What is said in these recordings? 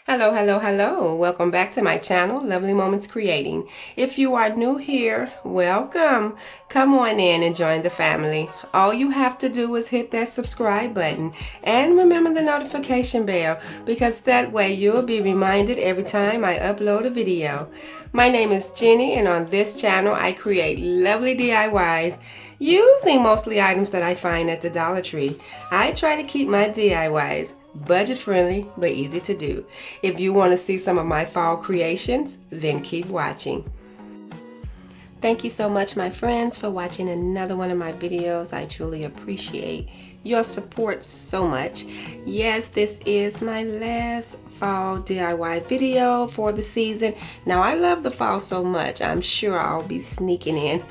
Hello, hello, hello. Welcome back to my channel, Lovely Moments Creating. If you are new here, welcome. Come on in and join the family. All you have to do is hit that subscribe button and remember the notification bell because that way you'll be reminded every time I upload a video. My name is Jenny and on this channel I create lovely DIYs using mostly items that I find at the Dollar Tree. I try to keep my DIYs budget friendly but easy to do. If you want to see some of my fall creations, then keep watching. Thank you so much, my friends, for watching another one of my videos. I truly appreciate your support so much. Yes, this is my last fall DIY video for the season. Now, I love the fall so much. I'm sure I'll be sneaking in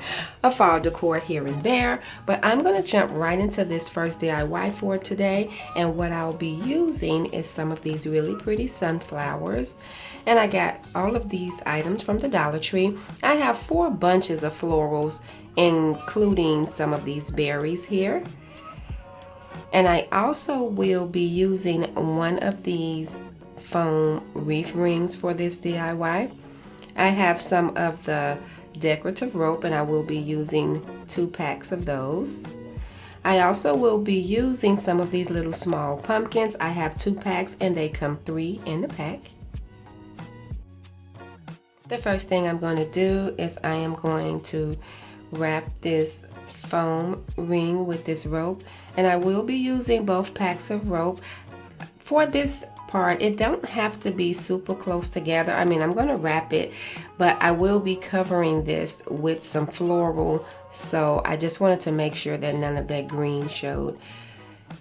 a fall decor here and there, but I'm going to jump right into this first DIY for today. And what I'll be using is some of these really pretty sunflowers. And I got all of these items from the Dollar Tree. I have 4 bunches of florals, including some of these berries here. And I also will be using one of these foam wreath rings for this DIY. I have some of the decorative rope and I will be using 2 packs of those. I also will be using some of these little small pumpkins. I have 2 packs and they come 3 in the pack. The first thing I'm going to do is I am going to wrap this foam ring with this rope, and I will be using both packs of rope. For this part, it don't have to be super close together. I mean, I'm going to wrap it, but I will be covering this with some floral, so I just wanted to make sure that none of that green showed.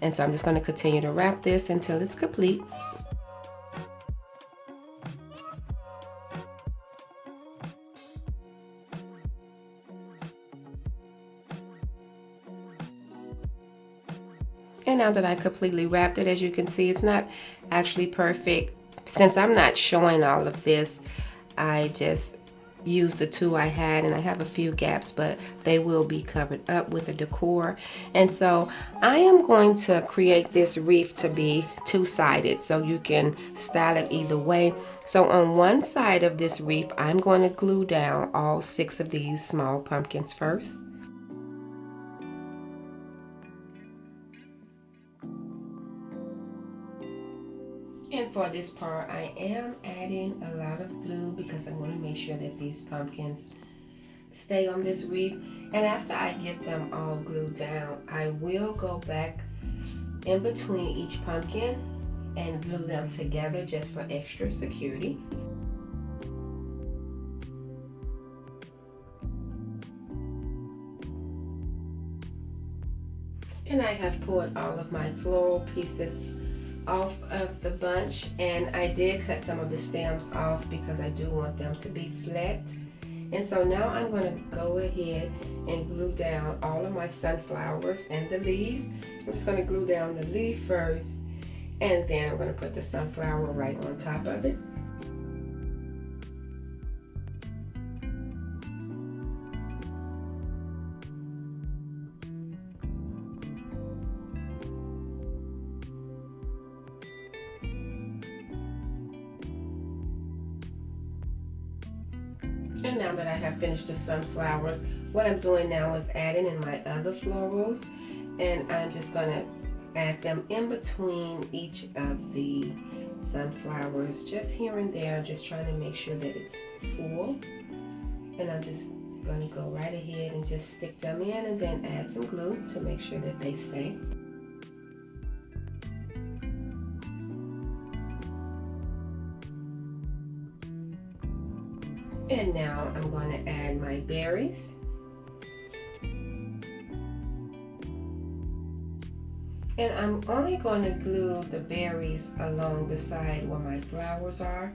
And so I'm just going to continue to wrap this until it's complete. And now that I completely wrapped it, as you can see, it's not actually perfect. Since I'm not showing all of this, I just used the 2 I had, and I have a few gaps, but they will be covered up with the decor. And so I am going to create this wreath to be 2-sided, so you can style it either way. So on one side of this wreath, I'm going to glue down all 6 of these small pumpkins first. And for this part, I am adding a lot of glue because I want to make sure that these pumpkins stay on this wreath. And after I get them all glued down, I will go back in between each pumpkin and glue them together just for extra security. And I have pulled all of my floral pieces off of the bunch, and I did cut some of the stems off because I do want them to be flat. And so now I'm going to go ahead and glue down all of my sunflowers and the leaves. I'm just going to glue down the leaf first, and then I'm going to put the sunflower right on top of it. And now that I have finished the sunflowers, what I'm doing now is adding in my other florals, and I'm just going to add them in between each of the sunflowers, just here and there, just trying to make sure that it's full. And I'm just going to go right ahead and just stick them in and then add some glue to make sure that they stay. And now I'm going to add my berries. And I'm only going to glue the berries along the side where my flowers are.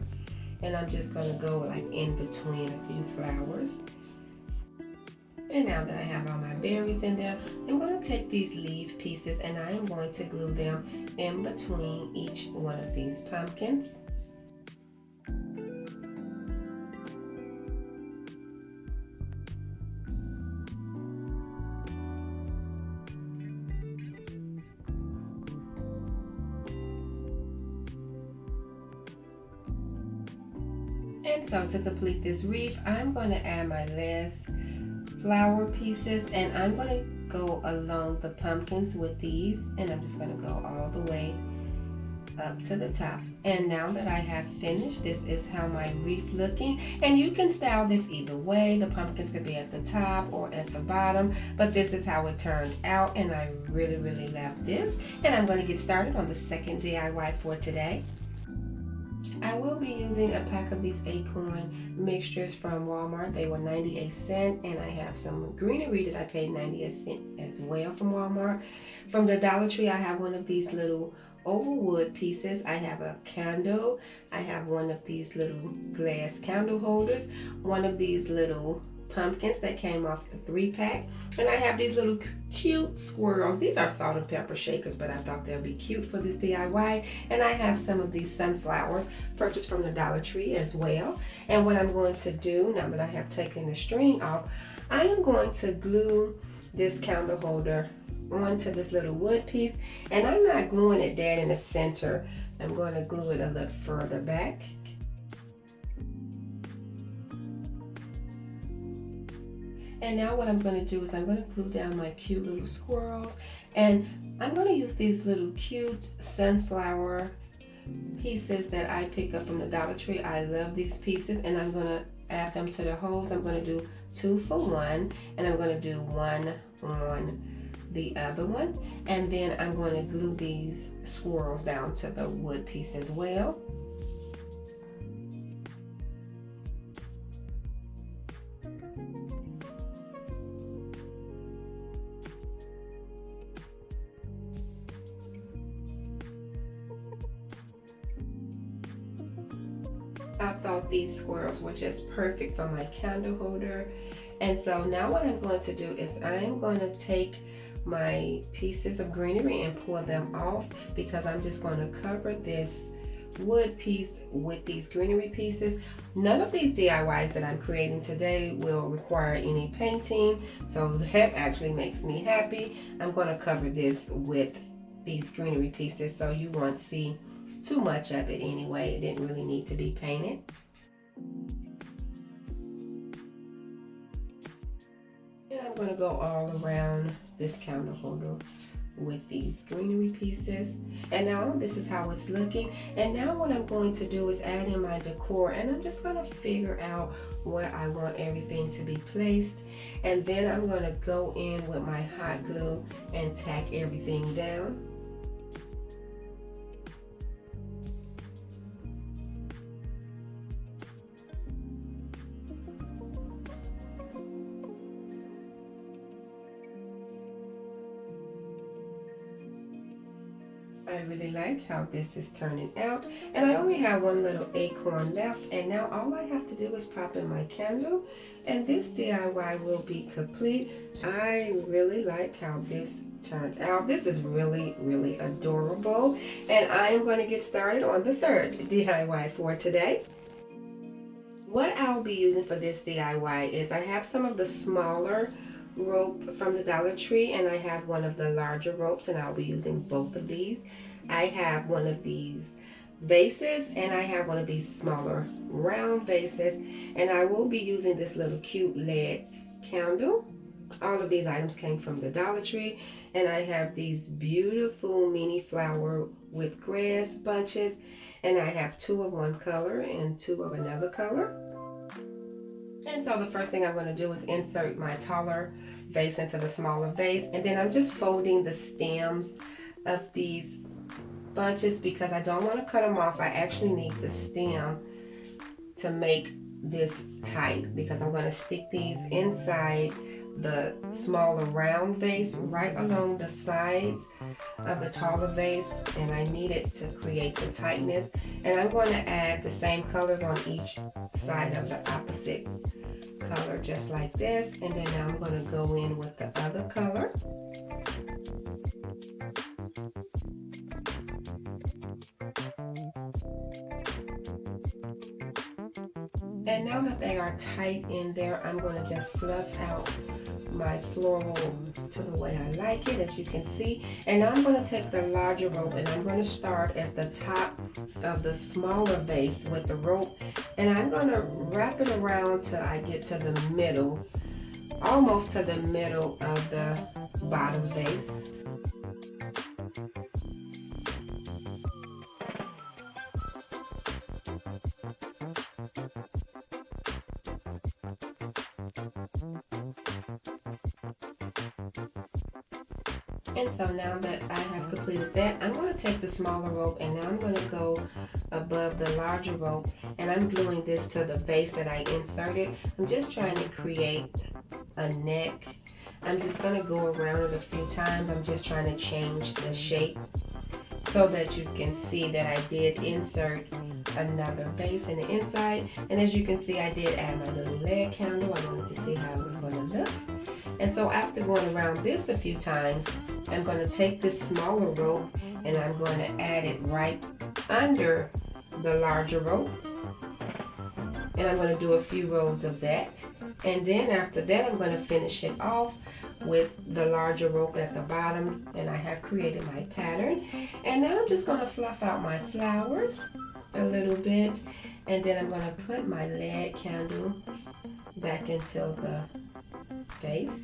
And I'm just going to go like in between a few flowers. And now that I have all my berries in there, I'm going to take these leaf pieces and I am going to glue them in between each one of these pumpkins. And so to complete this wreath, I'm going to add my last flower pieces, and I'm going to go along the pumpkins with these, and I'm just going to go all the way up to the top. And now that I have finished, this is how my wreath looking, and you can style this either way. The pumpkins could be at the top or at the bottom, but this is how it turned out, and I really love this. And I'm going to get started on the second DIY for today. I will be using a pack of these acorn mixtures from Walmart. They were 98 cents, and I have some greenery that I paid 98 cents as well from Walmart. From the Dollar Tree, I have one of these little oval wood pieces. I have a candle. I have one of these little glass candle holders, one of these little pumpkins that came off the 3-pack, and I have these little cute squirrels. These are salt and pepper shakers, but I thought they'll be cute for this DIY. And I have some of these sunflowers purchased from the Dollar Tree as well. And what I'm going to do, now that I have taken the string off, I am going to glue this candle holder onto this little wood piece, and I'm not gluing it dead in the center. I'm going to glue it a little further back. And now what I'm going to do is I'm going to glue down my cute little squirrels, and I'm going to use these little cute sunflower pieces that I pick up from the Dollar Tree. I love these pieces, and I'm going to add them to the holes. I'm going to do 2 for 1, and I'm going to do 1 on the other one, and then I'm going to glue these squirrels down to the wood piece as well. I thought these squirrels were just perfect for my candle holder. And so now what I'm going to do is I am going to take my pieces of greenery and pull them off, because I'm just going to cover this wood piece with these greenery pieces. None of these DIYs that I'm creating today will require any painting, so that actually makes me happy. I'm going to cover this with these greenery pieces, so you won't see too much of it anyway. It didn't really need to be painted. And I'm going to go all around this candle holder with these greenery pieces. And now this is how it's looking. And now what I'm going to do is add in my decor, and I'm just going to figure out where I want everything to be placed. And then I'm going to go in with my hot glue and tack everything down. I really like how this is turning out, and I only have one little acorn left, and now all I have to do is pop in my candle, and this DIY will be complete. I really like how this turned out. This is really adorable, and I am going to get started on the third DIY for today. What I'll be using for this DIY is I have some of the smaller rope from the Dollar Tree, and I have one of the larger ropes, and I'll be using both of these. I have one of these vases, and I have one of these smaller round vases, and I will be using this little cute LED candle. All of these items came from the Dollar Tree, and I have these beautiful mini flower with grass bunches, and I have 2 of one color and 2 of another color. And so the first thing I'm going to do is insert my taller vase into the smaller vase, and then I'm just folding the stems of these bunches because I don't want to cut them off. I actually need the stem to make this tight, because I'm going to stick these inside the smaller round vase right along the sides of the taller vase, and I need it to create the tightness. And I'm going to add the same colors on each side of the opposite color, just like this. And then now I'm going to go in with the other color. And now that they are tight in there, I'm going to just fluff out my floral to the way I like it, as you can see. And now I'm going to take the larger rope and I'm going to start at the top of the smaller vase with the rope, and I'm going to wrap it around till I get to the middle, almost to the middle of the bottom vase. And so now that I have completed that, I'm going to take the smaller rope and now I'm going to go above the larger rope, and I'm gluing this to the vase that I inserted. I'm just trying to create a neck. I'm just going to go around it a few times. I'm just trying to change the shape so that you can see that I did insert another vase in the inside. And as you can see, I did add my little leg candle. I wanted to see how it was going to look. And so after going around this a few times, I'm going to take this smaller rope and I'm going to add it right under the larger rope. And I'm going to do a few rows of that. And then after that, I'm going to finish it off with the larger rope at the bottom. And I have created my pattern. And now I'm just going to fluff out my flowers a little bit. And then I'm going to put my lead candle back into the vase.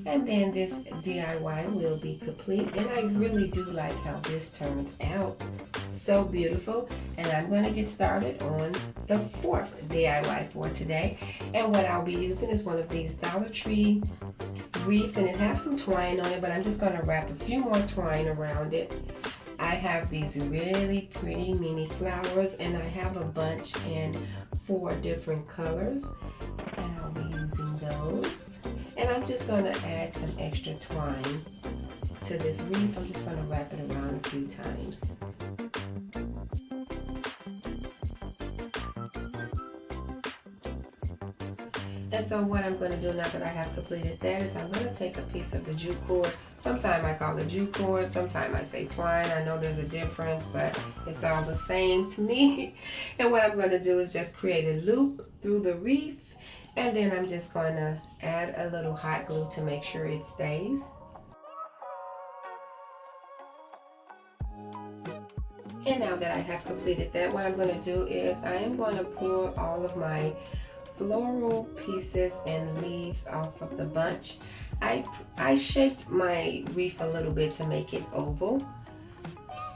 And then this DIY will be complete. And I really do like how this turned out. So beautiful. And I'm going to get started on the fourth DIY for today. And what I'll be using is one of these Dollar Tree wreaths, and it has some twine on it, but I'm just going to wrap a few more twine around it. I have these really pretty mini flowers, and I have a bunch in 4 different colors, and I'll be using those. And I'm just going to add some extra twine to this wreath. I'm just going to wrap it around a few times. And so what I'm going to do now that I have completed that is I'm going to take a piece of the jute cord. Sometimes I call it jute cord, sometimes I say twine. I know there's a difference, but it's all the same to me. And what I'm going to do is just create a loop through the wreath. And then I'm just going to add a little hot glue to make sure it stays. And now that I have completed that, what I'm going to do is I am going to pull all of my floral pieces and leaves off of the bunch. I shaped my wreath a little bit to make it oval.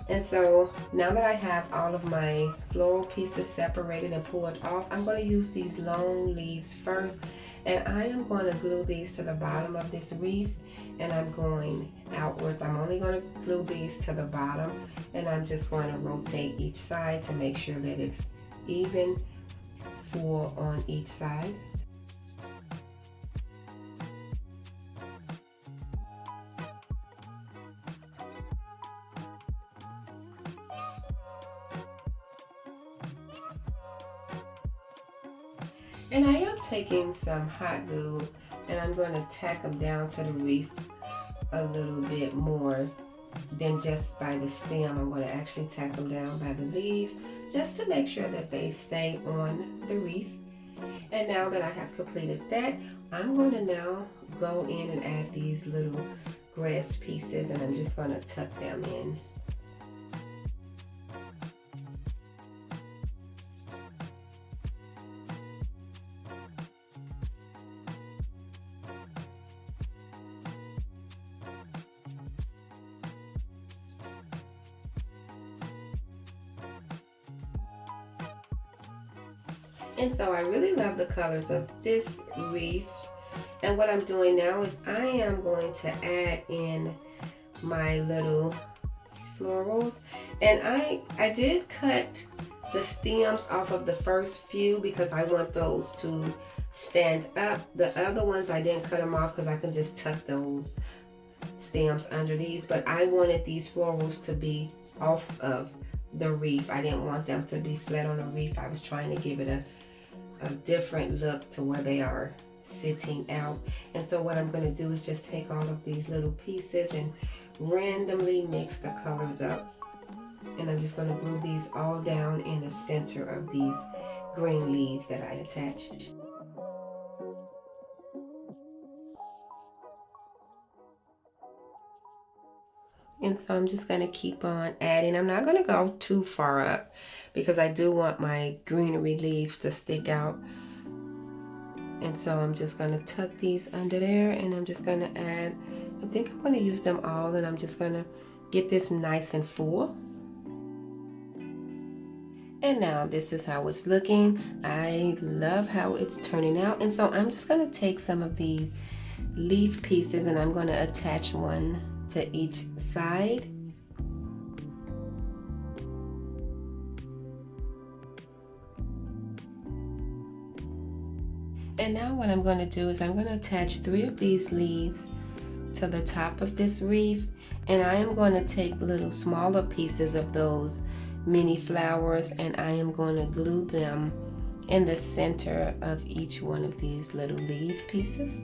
And so now that I have all of my floral pieces separated and pulled off, I'm going to use these long leaves first, and I am going to glue these to the bottom of this wreath, and I'm going outwards. I'm only going to glue these to the bottom, and I'm just going to rotate each side to make sure that it's even full on each side. And I am taking some hot glue and I'm going to tack them down to the wreath a little bit more than just by the stem. I'm going to actually tack them down by the leaves just to make sure that they stay on the wreath. And now that I have completed that, I'm going to now go in and add these little grass pieces, and I'm just going to tuck them in. And so I really love the colors of this wreath. And what I'm doing now is I am going to add in my little florals. And I did cut the stems off of the first few because I want those to stand up. The other ones I didn't cut them off because I can just tuck those stems under these. But I wanted these florals to be off of the wreath. I didn't want them to be flat on the wreath. I was trying to give it a different look to where they are sitting out. And so what I'm going to do is just take all of these little pieces and randomly mix the colors up. And I'm just going to glue these all down in the center of these green leaves that I attached. And so I'm just going to keep on adding. I'm not going to go too far up because I do want my greenery leaves to stick out. And so I'm just going to tuck these under there, and I'm just going to add, I think I'm going to use them all, and I'm just going to get this nice and full. And now this is how it's looking. I love how it's turning out. And so I'm just going to take some of these leaf pieces and I'm going to attach one to each side. And now what I'm going to do is I'm going to attach 3 of these leaves to the top of this wreath, and I am going to take little smaller pieces of those mini flowers and I am going to glue them in the center of each one of these little leaf pieces.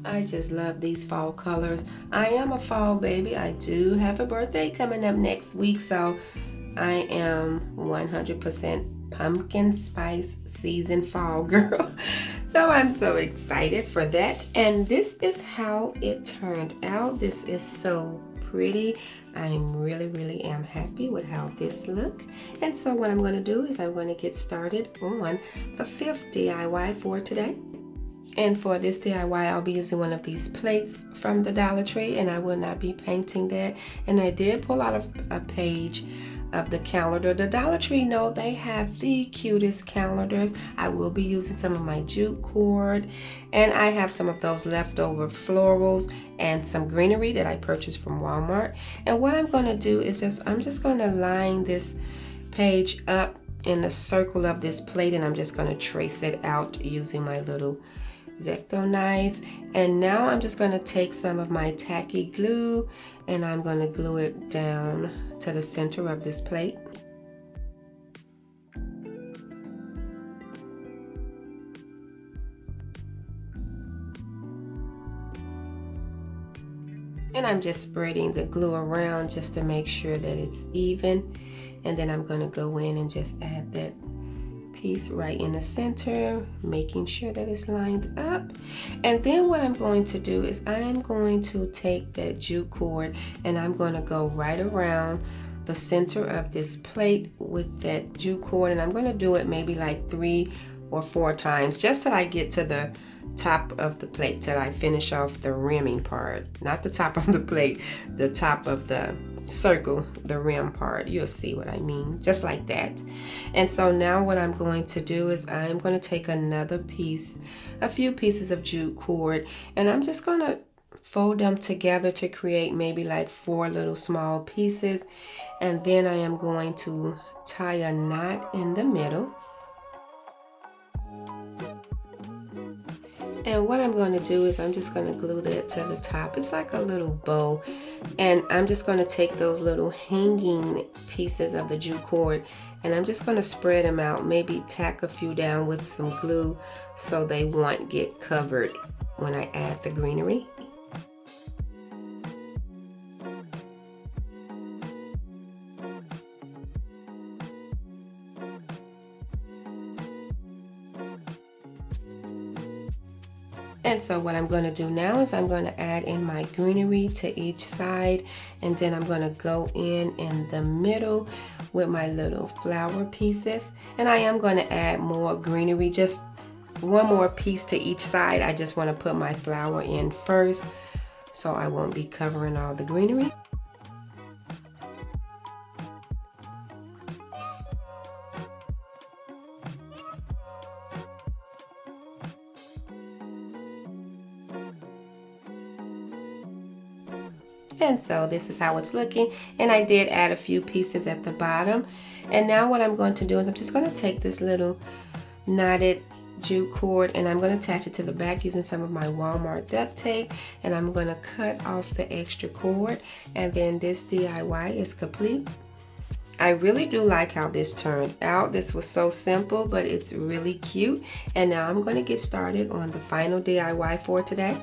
I just love these fall colors. I am a fall baby. I do have a birthday coming up next week, so I am 100% pumpkin spice season fall girl. So I'm so excited for that. And this is how it turned out. This is so pretty. I'm really am happy with how this look. And so what I'm going to do is I'm going to get started on the 5th DIY for today. And for this DIY, I'll be using one of these plates from the Dollar Tree, and I will not be painting that. And I did pull out a page of the calendar. The Dollar Tree, no, they have the cutest calendars. I will be using some of my jute cord, and I have some of those leftover florals and some greenery that I purchased from Walmart. And what I'm going to do is I'm just going to line this page up in the circle of this plate, and I'm just going to trace it out using my little X-Acto knife. And now I'm just going to take some of my tacky glue and I'm going to glue it down to the center of this plate. And I'm just spreading the glue around just to make sure that it's even. And then I'm going to go in and just add that piece right in the center, making sure that it's lined up. And then what I'm going to do is I am going to take that jute cord and I'm going to go right around the center of this plate with that jute cord, and I'm going to do it maybe like 3 or 4 times just till I get to the top of the plate, till I finish off the rimming part. Not the top of the plate, the top of the circle, the rim part. You'll see what I mean, just like that. And so now what I'm going to do is I'm going to take another piece, a few pieces of jute cord, and I'm just going to fold them together to create maybe like 4 little small pieces. And then I am going to tie a knot in the middle. And what I'm going to do is I'm just going to glue that to the top. It's like a little bow. And I'm just going to take those little hanging pieces of the jute cord and I'm just going to spread them out, maybe tack a few down with some glue so they won't get covered when I add the greenery. And so what I'm going to do now is I'm going to add in my greenery to each side, and then I'm going to go in the middle with my little flower pieces. And I am going to add more greenery, just one more piece to each side. I just want to put my flower in first so I won't be covering all the greenery. And so this is how it's looking, and I did add a few pieces at the bottom. And now what I'm going to do is I'm just going to take this little knotted jute cord and I'm going to attach it to the back using some of my Walmart duct tape, and I'm going to cut off the extra cord, and then this DIY is complete. I really do like how this turned out. This was so simple, but it's really cute. And now I'm going to get started on the final DIY for today.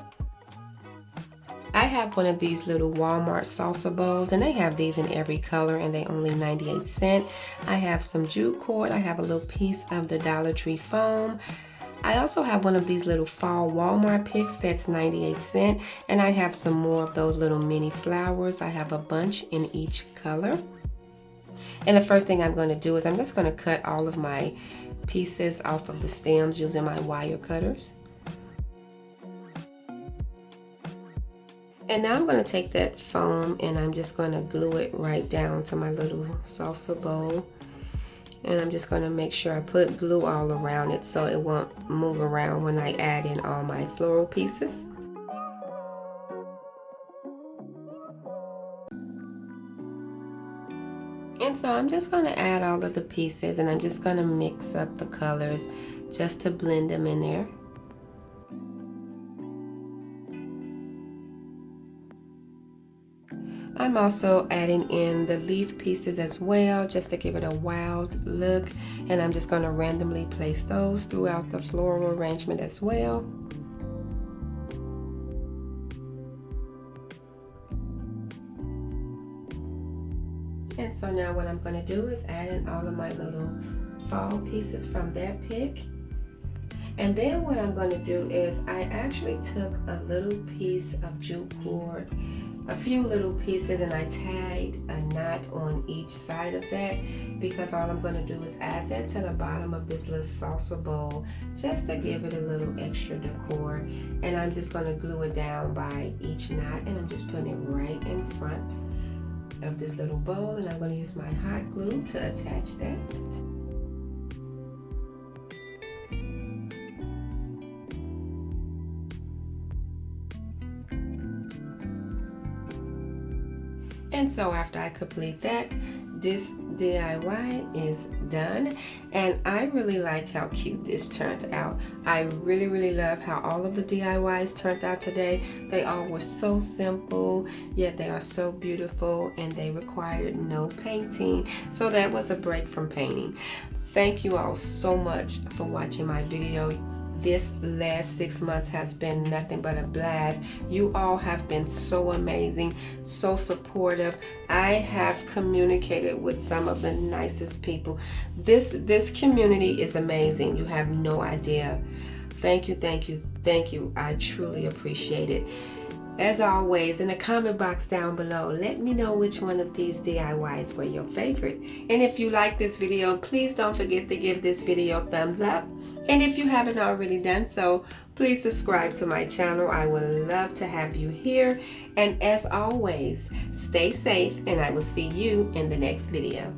I have one of these little Walmart salsa bowls, and they have these in every color, and they only 98 cents. I have some jute cord. I have a little piece of the Dollar Tree foam. I also have one of these little fall Walmart picks that's 98 cents, and I have some more of those little mini flowers. I have a bunch in each color. And the first thing I'm going to do is I'm just going to cut all of my pieces off of the stems using my wire cutters. And now I'm going to take that foam and I'm just going to glue it right down to my little salsa bowl. And I'm just going to make sure I put glue all around it so it won't move around when I add in all my floral pieces. And so I'm just going to add all of the pieces and I'm just going to mix up the colors just to blend them in there. I'm also adding in the leaf pieces as well just to give it a wild look, and I'm just going to randomly place those throughout the floral arrangement as well. And so now what I'm going to do is add in all of my little fall pieces from that pick. And then what I'm going to do is I actually took a little piece of jute cord, a few little pieces, and I tied a knot on each side of that, because all I'm going to do is add that to the bottom of this little salsa bowl just to give it a little extra decor. And I'm just going to glue it down by each knot, and I'm just putting it right in front of this little bowl, and I'm going to use my hot glue to attach that. And so after I complete that, this DIY is done, and I really like how cute this turned out. I really love how all of the DIYs turned out today. They all were so simple, yet they are so beautiful, and they required no painting. So that was a break from painting. Thank you all so much for watching my video. This last 6 months has been nothing but a blast. You all have been so amazing, so supportive. I have communicated with some of the nicest people. This community is amazing. You have no idea. Thank you. I truly appreciate it. As always, in the comment box down below, let me know which one of these DIYs were your favorite. And if you like this video, please don't forget to give this video a thumbs up. And if you haven't already done so, please subscribe to my channel. I would love to have you here. And as always, stay safe, and I will see you in the next video.